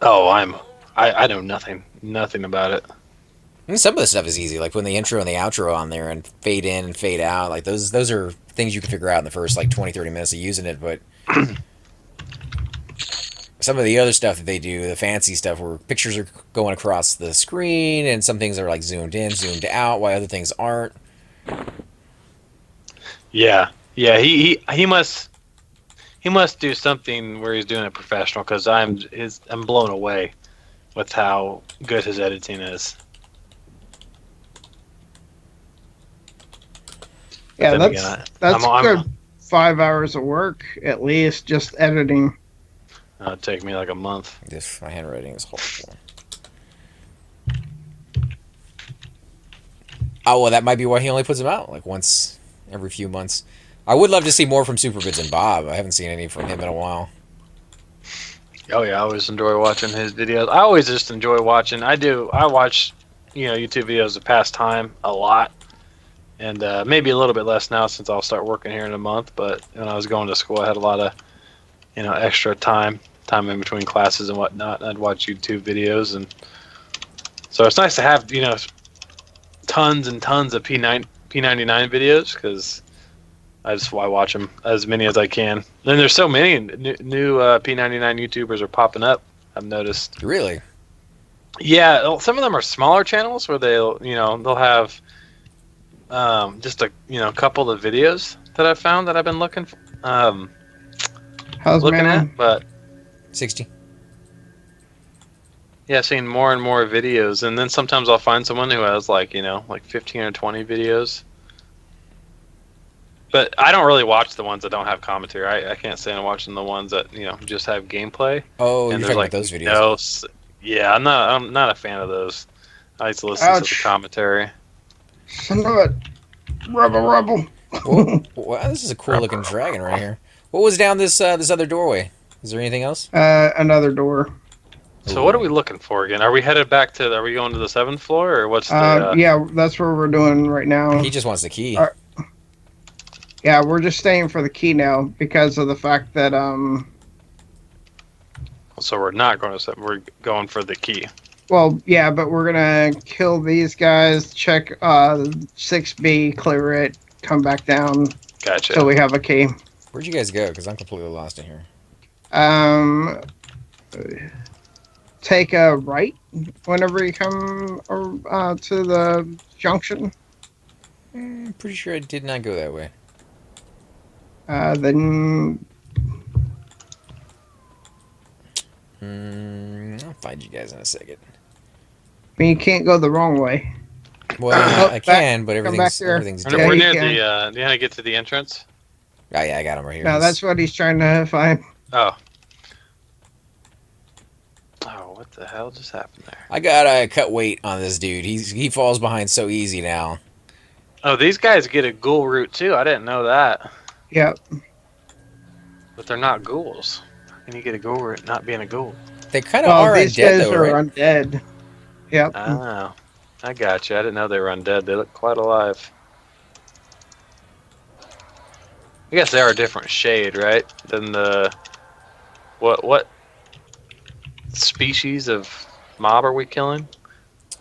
Oh, I know nothing about it. I mean, some of the stuff is easy, like putting the intro and the outro on there and fade in and fade out. Like those are things you can figure out in the first like 20, 30 minutes of using it. But some of the other stuff that they do, the fancy stuff where pictures are going across the screen and some things are like zoomed in, zoomed out, while other things aren't. Yeah, he must do something where he's doing it professional, because I'm blown away with how good his editing is. Yeah, Then that's again, that's I'm- good. 5 hours of work at least, just editing. It'd take me like a month. This my handwriting is horrible. Oh well, that might be why he only puts them out like once every few months. I would love to see more from Superbits and Bob. I haven't seen any from him in a while. Oh yeah, I always enjoy watching his videos. I always just enjoy watching. I watch, YouTube videos of pastime a lot, and maybe a little bit less now since I'll start working here in a month. But when I was going to school, I had a lot of, extra time in between classes and whatnot. I'd watch YouTube videos, and so it's nice to have tons and tons of P99 videos, because I watch them as many as I can. Then there's so many new P99 YouTubers are popping up, I've noticed. Really? Yeah, some of them are smaller channels where they'll have just a couple of videos that I've found that I've been looking How's looking Manny? at, but 60. yeah, seeing more and more videos, and then sometimes I'll find someone who has like 15 or 20 videos. But I don't really watch the ones that don't have commentary. I can't stand watching the ones that just have gameplay. Oh, And you're there's, talking about those videos. Yeah, I'm not a fan of those. I like to listen to the Ouch. commentary. Son of a rebel. Whoa, wow, this is a cool looking dragon right here. What was down this other doorway? Is there anything else? Another door. So what are we looking for again? Are we headed back to? Are we going to the 7th floor, or what's the? Yeah, that's what we're doing right now. He just wants the key. Yeah, we're just staying for the key now because of the fact that So we're not going to 7. We're going for the key. well, yeah, but we're gonna kill these guys, check 6B, clear it, come back down Gotcha. till we have a key. Where'd you guys go? Because I'm completely lost in here. Take a right whenever you come to the junction. I'm pretty sure I did not go that way. Then I'll find you guys in a second. I mean, you can't go the wrong way. Well, Oh, I back- can, but come back everything's here. everything's And Yeah, different. we're you near can. the. Do you know how to get to the entrance? Oh yeah, I got him right here. No, that's what he's trying to find. Oh. what the hell just happened there? I gotta cut weight on this dude. He falls behind so easy now. Oh, these guys get a ghoul root too. I didn't know that. Yep. But they're not ghouls. How can you get a ghoul root not being a ghoul? They kind of Well, are these undead guys though, are right? undead. Yep. Oh, I got you. I didn't know they were undead. They look quite alive. I guess they are a different shade, right? Than the what species of mob are we killing?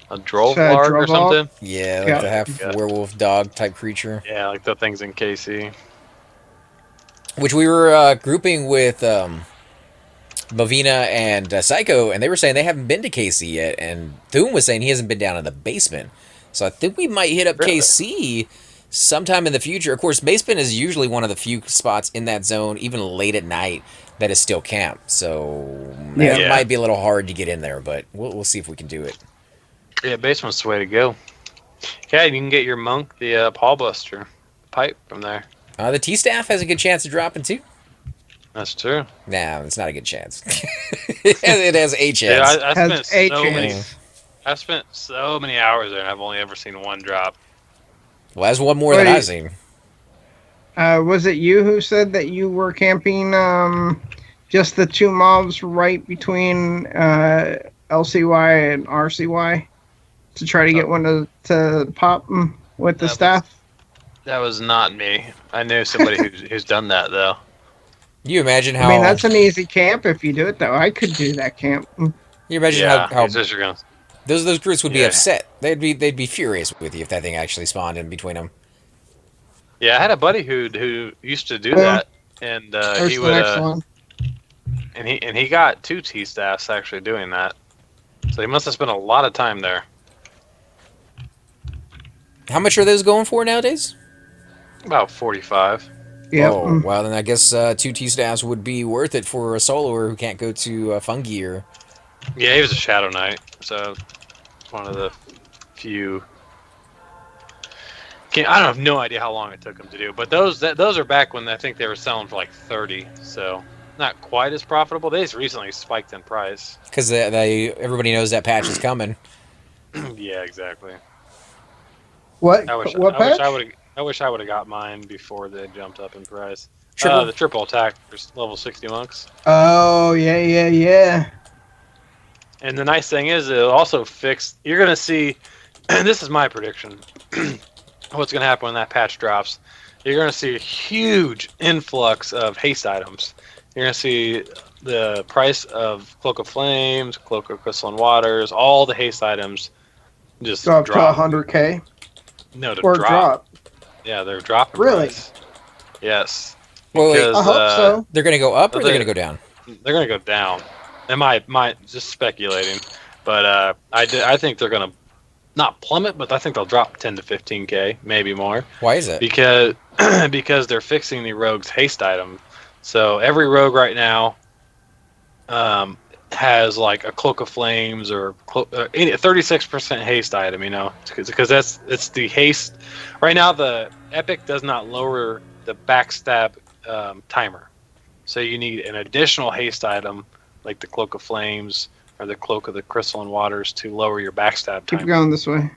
A Drolvarg or Drovolk. something? Yeah, like Yeah. the half Yeah. werewolf dog type creature. Yeah, like the things in KC. Which we were grouping with Bovina and Psycho, and they were saying they haven't been to KC yet, and Thune was saying he hasn't been down in the basement. So I think we might hit up Really? KC sometime in the future. Of course, basement is usually one of the few spots in that zone, even late at night, that is still camp. So that Yeah. might be a little hard to get in there, but we'll see if we can do it. Yeah, basement's the way to go. Yeah, you can get your monk, the Paulbuster pipe from there. The T-Staff has a good chance of dropping too. That's true. Nah, it's not a good chance. It has a chance. Yeah, I Has spent a so many. chance. I've spent so many hours there, and I've only ever seen one drop. Well, that's one more than Wait. I've seen. Was it you who said that you were camping just the two mobs right between LCY and RCY to try to get one to pop with the That was- staff? That was not me. I knew somebody who's done that though. You imagine how? I mean, that's an easy camp if you do it, though. I could do that camp. You imagine Yeah, how it's just you're gonna. those groups would be Yeah. upset. They'd be furious with you if that thing actually spawned in between them. Yeah, I had a buddy who used to do Well, that, and There's he the would next one. and he got 2 T staffs actually doing that. So he must have spent a lot of time there. How much are those going for nowadays? About 45. Yep. Oh, well, then I guess 2 T-Staffs would be worth it for a soloer who can't go to Fungi or... Yeah, he was a Shadow Knight, so one of the few. I have no idea how long it took him to do, but those are back when I think they were selling for like 30, so not quite as profitable. They just recently spiked in price. Because everybody knows that patch is coming. Yeah, exactly. What? I wish patch? I wish I would have got mine before they jumped up in price. Triple- The triple attack for level 60 monks. Oh, yeah. And the nice thing is it'll also fix. You're gonna see, and this is my prediction. What's gonna happen when that patch drops? You're gonna see a huge influx of haste items. You're gonna see the price of Cloak of Flames, Cloak of Crystalline Waters, all the haste items just Go up to drop. 100K No, to or drop. drop. Yeah, they're dropping. Really? Price. Yes. Well, wait, Because, I hope so. they're going to go up or they're they- going to go down? They're gonna go down. Am I just speculating? But I think they're gonna not plummet, but I think they'll drop 10 to 15K, maybe more, Why is that? because because they're fixing the rogue's haste item. So every rogue right now has like a Cloak of Flames or 36% haste item. You know, because it's the haste. Right now, the epic does not lower the backstab timer. So you need an additional haste item, like the Cloak of Flames or the Cloak of the Crystalline Waters, to lower your backstab Keep timer. going this way.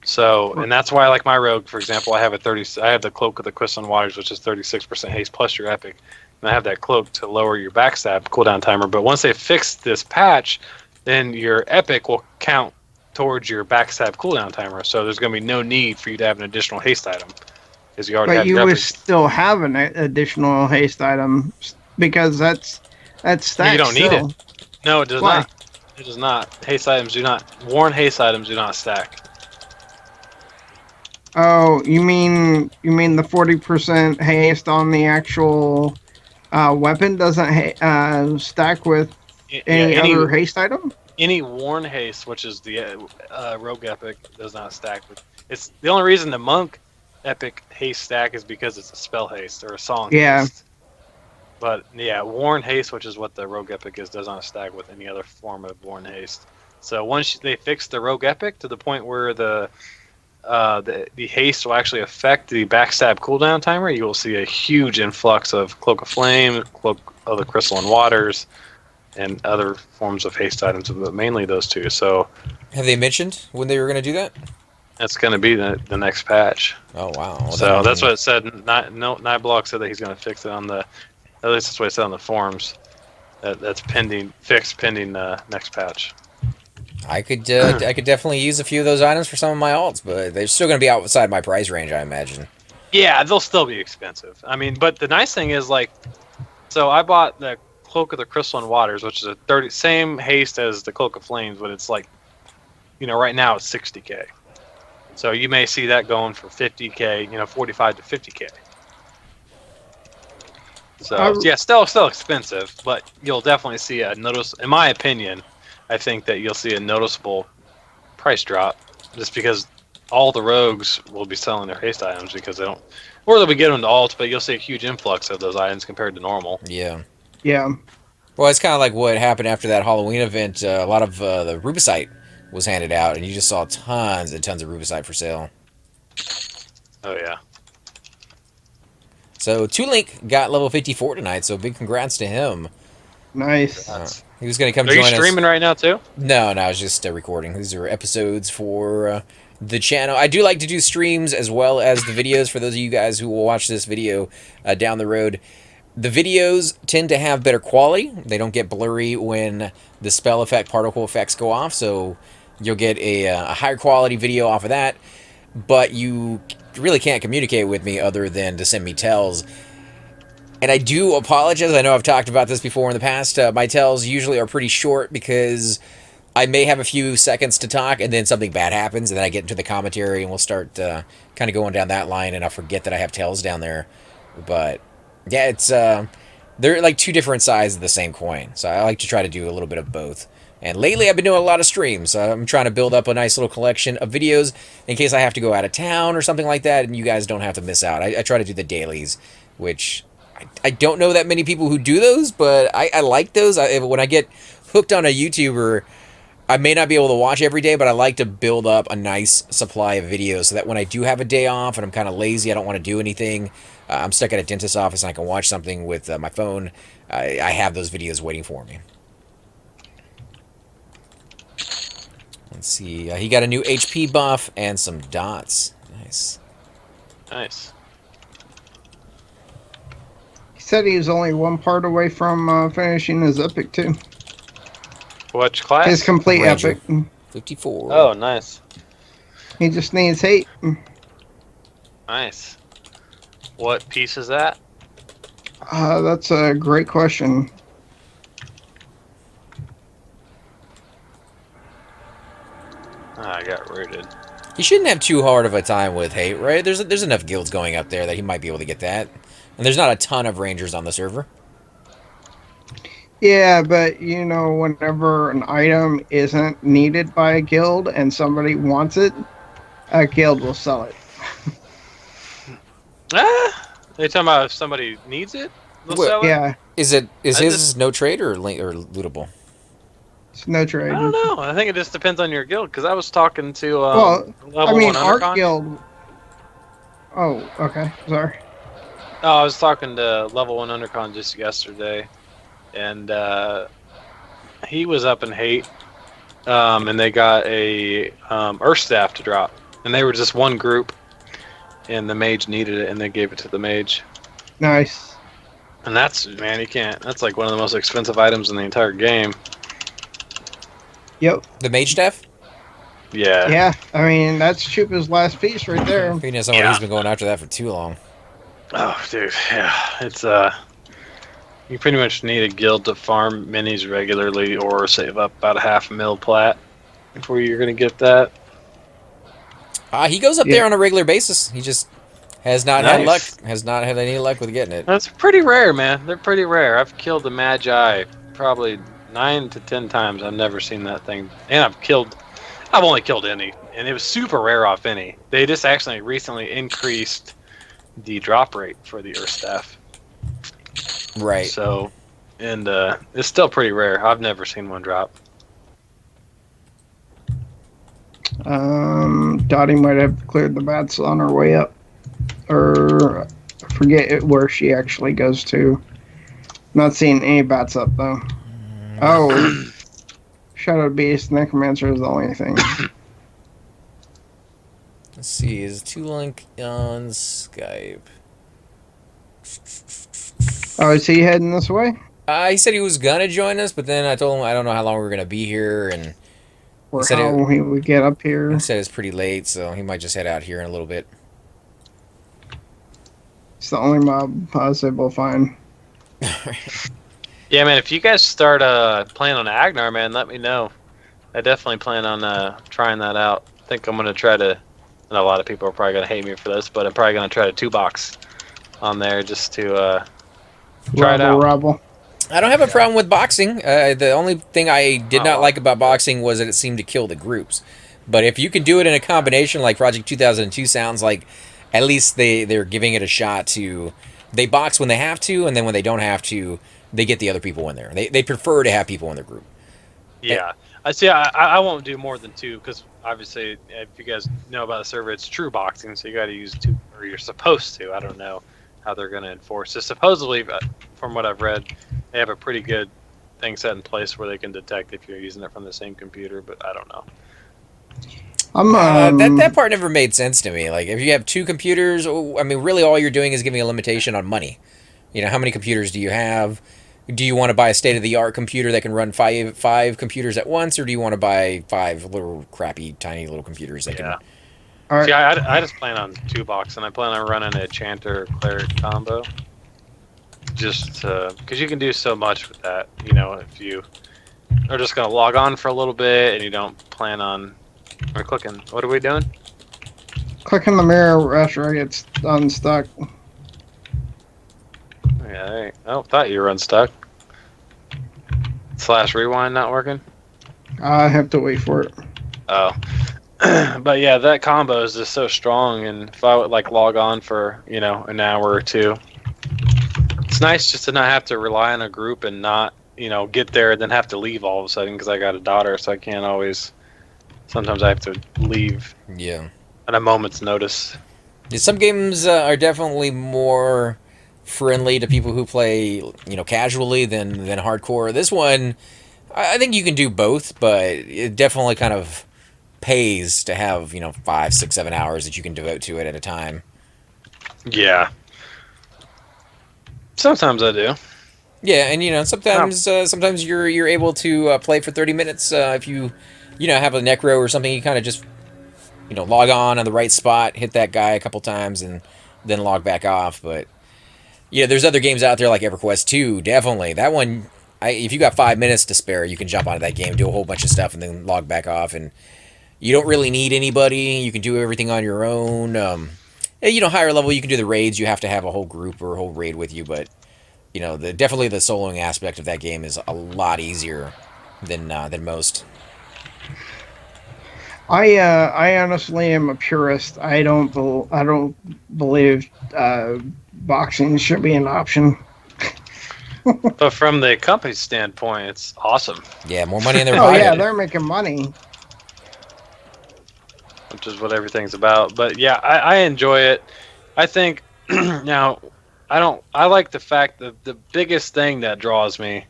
So, and that's why, like my rogue, for example, I have the Cloak of the Crystalline Waters, which is 36% haste plus your epic, and I have that cloak to lower your backstab cooldown timer. But once they fix this patch, then your epic will count towards your backstab cooldown timer. So there's going to be no need for you to have an additional haste item, because you already But have you your would epic. still have an additional haste item because that's stacked. You don't need still. it. No, it does Why? not. It does not. Haste items do not. Worn haste items do not stack. Oh, you mean the 40% haste on the actual weapon doesn't stack with any other haste item? Any worn haste, which is the rogue epic, does not stack with. It's the only reason the monk epic haste stack is because it's a spell haste or a song haste. But yeah, worn haste, which is what the rogue epic is, does not stack with any other form of worn haste. So once they fix the rogue epic to the point where the haste will actually affect the backstab cooldown timer, you will see a huge influx of Cloak of Flame, Cloak of the Crystalline Waters, and other forms of haste items, but mainly those two. So Have they mentioned when they were going to do that? that's going to be the next patch. Oh wow! Well, So then, that's what it said. Nightblock said that he's going to fix it on the. At least that's what it said on the forums. That's pending next patch. I could definitely use a few of those items for some of my alts, but they're still going to be outside my price range, I imagine. Yeah, they'll still be expensive. I mean, but the nice thing is like, so I bought the Cloak of the Crystalline Waters, which is a 30 same haste as the Cloak of Flames, but it's like, right now it's 60k. So you may see that going for 50k, 45 to 50k. So yeah, still expensive, but you'll definitely see a notice. In my opinion, I think that you'll see a noticeable price drop, just because all the rogues will be selling their haste items because they don't, or they'll be getting them to alts, but you'll see a huge influx of those items compared to normal. Yeah. Yeah. Well, it's kind of like what happened after that Halloween event. A lot of the Rubicite was handed out, and you just saw tons and tons of Rubicite for sale. Oh yeah. So, Two-Link got level 54 tonight, so big congrats to him. Nice. He was going to come Are join you streaming us. right now too? No, I was just recording. These are episodes for the channel. I do like to do streams as well as the videos for those of you guys who will watch this video down the road. The videos tend to have better quality. They don't get blurry when the spell effect, particle effects go off, so you'll get a higher quality video off of that, but you really can't communicate with me other than to send me tells. And I do apologize. I know I've talked about this before in the past. My tells usually are pretty short because I may have a few seconds to talk and then something bad happens and then I get into the commentary and we'll start kind of going down that line and I'll forget that I have tells down there. But yeah, it's they're like two different sides of the same coin. So I like to try to do a little bit of both. And lately I've been doing a lot of streams. I'm trying to build up a nice little collection of videos in case I have to go out of town or something like that and you guys don't have to miss out. I try to do the dailies, which I don't know that many people who do those, but I like those. When I get hooked on a YouTuber, I may not be able to watch every day, but I like to build up a nice supply of videos so that when I do have a day off and I'm kind of lazy, I don't want to do anything, I'm stuck at a dentist's office and I can watch something with my phone, I have those videos waiting for me. Let's see. He got a new HP buff and some dots. Nice. Nice. He said he was only one part away from finishing his epic too. Which class? His complete Ranger. epic. 54. Oh, nice. He just needs hate. Nice. What piece is that? That's a great question. I got rooted. He shouldn't have too hard of a time with hate, right? There's enough guilds going up there that he might be able to get that. And there's not a ton of rangers on the server. Yeah, but whenever an item isn't needed by a guild and somebody wants it, a guild will sell it. They talking about if somebody needs it, they'll Well, sell it? Yeah, Is his no trade or lootable? it's no trade. I don't know. I think it just depends on your guild, because I was talking to Well, level I mean, 1 our Undercon. guild. Oh, okay. Sorry. No, I was talking to level 1 Undercon just yesterday, and he was up in hate, and they got a Earth Staff to drop, and they were just one group, and the mage needed it, and they gave it to the mage. Nice. And that's, man, you can't. That's like one of the most expensive items in the entire game. Yep. The mage staff? Yeah. Yeah. I mean, that's Chupa's last piece right there. He knows somebody who's been going after that for too long. Oh, dude, yeah. It's you pretty much need a guild to farm minis regularly, or save up about a $500,000 plat before you're gonna get that. He goes up there on a regular basis. He just has not had luck. Nice. Has not had any luck with getting it. That's pretty rare, man. They're pretty rare. I've killed the Magi probably 9 to 10 times. I've never seen that thing, and I've only killed any, and it was super rare off any. They just actually recently increased the drop rate for the Earth Staff. Right. So, and it's still pretty rare. I've never seen one drop. Dottie might have cleared the bats on her way up, or I forget where she actually goes to. Not seeing any bats up though. Oh, Shadow Beast Necromancer is the only thing. Let's see, is 2Link on Skype? Oh, is he heading this way? He said he was gonna join us, but then I told him I don't know how long we're gonna be here, and Or how he would get up he here? said it's pretty late, so he might just head out here in a little bit. It's the only mob I was able to find. Yeah, man. If you guys start playing on Agnar, man, let me know. I definitely plan on trying that out. I think I'm gonna try to. And a lot of people are probably gonna hate me for this, but I'm probably gonna try to 2-box on there just to try it out. Rebel. I don't have a problem with boxing. The only thing I did not like about boxing was that it seemed to kill the groups. But if you can do it in a combination like Project 2002 sounds like, at least they're giving it a shot to... They box when they have to, and then when they don't have to, they get the other people in there. They prefer to have people in their group. Yeah. I see. I won't do more than 2 because obviously, if you guys know about the server, it's true boxing, so you got to use 2, or you're supposed to. I don't know how they're going to enforce it. Supposedly, from what I've read, they have a pretty good thing set in place where they can detect if you're using it from the same computer, but I don't know. That part never made sense to me. Like, if you have 2 computers, I mean, really all you're doing is giving a limitation on money. You know, how many computers do you have? Do you want to buy a state-of-the-art computer that can run five computers at once, or do you want to buy 5 little crappy, tiny little computers that can... Right. See, I just plan on 2-box, and I plan on running a Chanter Cleric combo. Just because you can do so much with that, you know, if you are just going to log on for a little bit and you don't plan on... We're clicking. What are we doing? Clicking the mirror after I get unstuck. Yeah, oh, thought you were unstuck. / rewind not working? I have to wait for it. Oh. But yeah, that combo is just so strong, and if I would like log on for, you know, an hour or 2, it's nice just to not have to rely on a group and not, you know, get there and then have to leave all of a sudden because I got a daughter, so I can't always. Sometimes I have to leave. Yeah. At a moment's notice. Yeah, some games are definitely more friendly to people who play, you know, casually than hardcore. This one, I think you can do both, but it definitely kind of pays to have, you know, 5, 6, 7 hours that you can devote to it at a time. Yeah. Sometimes I do. Yeah, and you know, sometimes sometimes you're able to play for 30 minutes if you know, have a necro or something. You kind of just, you know, log on the right spot, hit that guy a couple times, and then log back off. But yeah, there's other games out there like Everquest 2, definitely. That one, if you got 5 minutes to spare, you can jump onto that game, do a whole bunch of stuff, and then log back off. And you don't really need anybody. You can do everything on your own. You know, higher level, you can do the raids. You have to have a whole group or a whole raid with you. But, you know, definitely the soloing aspect of that game is a lot easier than most. I honestly am a purist. I don't believe boxing should be an option. But from the company's standpoint, it's awesome. Yeah, more money in their Oh pocket. yeah, they're making money. Which is what everything's about. But yeah, I enjoy it. I think now I like the fact that the biggest thing that draws me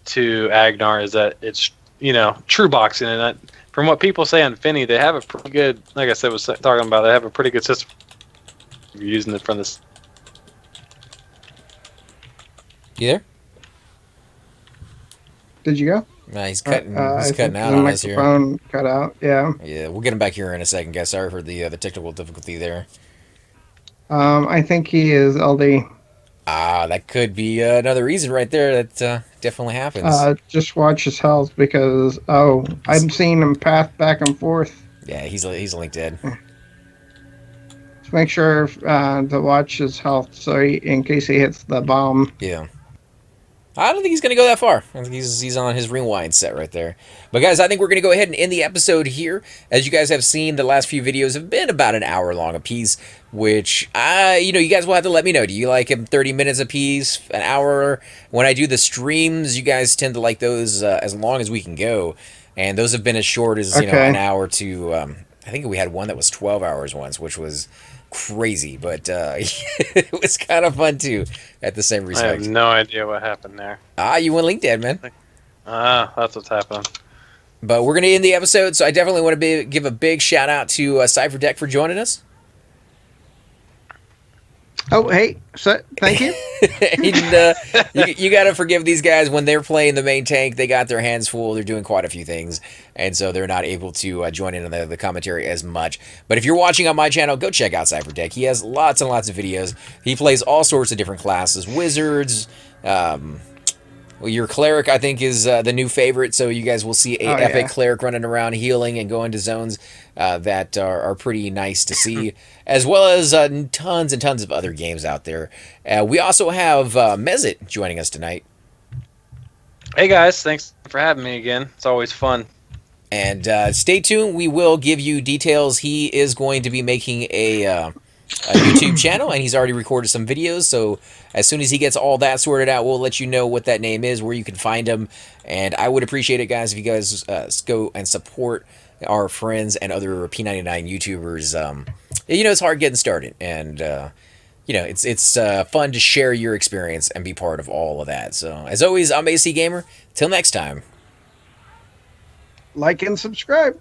to Agnar is that it's, you know, true boxing, and from what people say on Finny, they have a pretty good, like I said, was talking about, they have a pretty good system. You're using it from this. You there? Did you go? Nah, he's cutting. He's I cutting think out the on us here. microphone cut out. Yeah. Yeah, we'll get him back here in a second, guys. Sorry for the technical difficulty there. I think he is LD. That could be another reason right there. That definitely happens. Just watch his health because I'm seeing him path back and forth. Yeah, he's linked dead. Just make sure to watch his health so in case he hits the bomb. Yeah. I don't think he's going to go that far. I think he's on his rewind set right there. But guys, I think we're going to go ahead and end the episode here. As you guys have seen, the last few videos have been about an hour long a piece, which, you know, you guys will have to let me know. Do you like them 30 minutes a piece, an hour? When I do the streams, you guys tend to like those as long as we can go. And those have been as short as, you know, an hour to, I think we had one that was 12 hours once, which was crazy, but it was kind of fun too at the same respect. I have no idea what happened there. You went link dead, man. That's what's happened. But we're going to end the episode, so I definitely want to give a big shout out to Cypher Deck for joining us. Oh, hey, so, thank you. And, you got to forgive these guys when they're playing the main tank. They got their hands full. They're doing quite a few things, and so they're not able to join in on the commentary as much. But if you're watching on my channel, go check out Cypher Deck. He has lots and lots of videos. He plays all sorts of different classes, wizards. Well, your Cleric, I think, is the new favorite, so you guys will see a epic Cleric running around healing and going to zones that are pretty nice to see, as well as tons and tons of other games out there. We also have Mezit joining us tonight. Hey guys, thanks for having me again. It's always fun. And stay tuned. We will give you details. He is going to be making a YouTube channel, and he's already recorded some videos, so as soon as he gets all that sorted out, we'll let you know what that name is, where you can find him. And I would appreciate it, guys, if you guys go and support our friends and other P99 YouTubers. It's hard getting started, and it's fun to share your experience and be part of all of that. So as always, I'm AC Gamer. Till next time, Like and subscribe.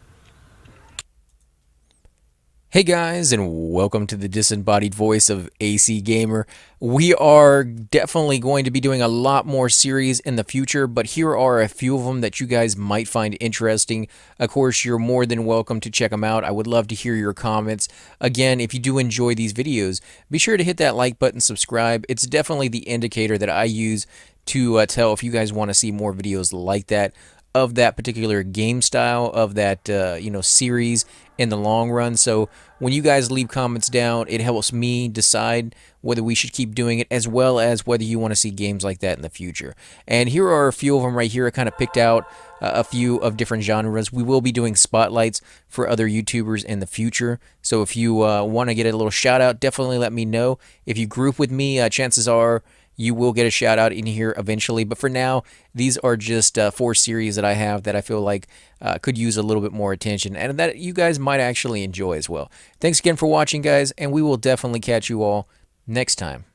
Hey guys, and welcome to the disembodied voice of AC Gamer. We are definitely going to be doing a lot more series in the future, but here are a few of them that you guys might find interesting. Of course, you're more than welcome to check them out. I would love to hear your comments. Again, if you do enjoy these videos, be sure to hit that like button, subscribe. It's definitely the indicator that I use to tell if you guys want to see more videos like that, of that particular game style, of that series in the long run. So when you guys leave comments down, it helps me decide whether we should keep doing it, as well as whether you want to see games like that in the future. And here are a few of them right here. I kind of picked out a few of different genres. We will be doing spotlights for other YouTubers in the future, so if you want to get a little shout out, definitely let me know. If you group with me, chances are you will get a shout out in here eventually. But for now, these are just 4 series that I have that I feel like could use a little bit more attention, and that you guys might actually enjoy as well. Thanks again for watching, guys, and we will definitely catch you all next time.